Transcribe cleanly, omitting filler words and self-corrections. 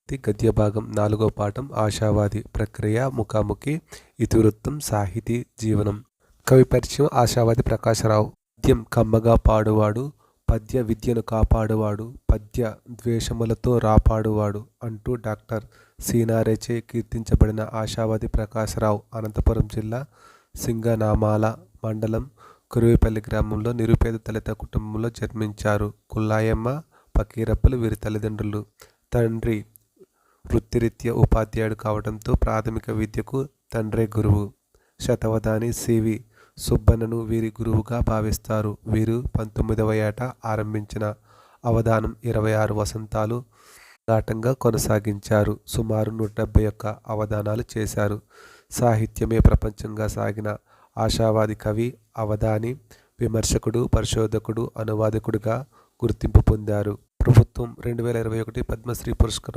గద్య భాగం 4వ పాఠం ఆశావాది ప్రక్రియ ముఖాముఖి ఇతివృత్తం సాహితీ జీవనం. కవి పరిచయం ఆశావాది ప్రకాశరావు. పద్యం కమ్మగా పాడువాడు, పద్య విద్యను కాపాడువాడు, పద్య ద్వేషములతో రాపాడువాడు అంటూ డాక్టర్ సీనారేచే కీర్తించబడిన ఆశావాది ప్రకాశరావు అనంతపురం జిల్లా సింగనామాల మండలం కురువిపల్లి గ్రామంలో నిరుపేద దళిత కుటుంబంలో జన్మించారు. కుల్లాయమ్మ, పకీరప్పలు వీరి తల్లిదండ్రులు. తండ్రి వృత్తిరీత్యా ఉపాధ్యాయుడు కావడంతో ప్రాథమిక విద్యకు తండ్రే గురువు. శతవధాని సివి సుబ్బన్నను వీరి గురువుగా భావిస్తారు. వీరు 19వ ఏట ఆరంభించిన అవధానం 26 వసంతాలు దాటంగా కొనసాగించారు. సుమారు 171 అవధానాలు చేశారు. సాహిత్యమే ప్రపంచంగా సాగిన ఆశావాది కవి, అవధాని, విమర్శకుడు, పరిశోధకుడు, అనువాదకుడిగా గుర్తింపు పొందారు. ప్రభుత్వం 2021 పద్మశ్రీ పురస్కారం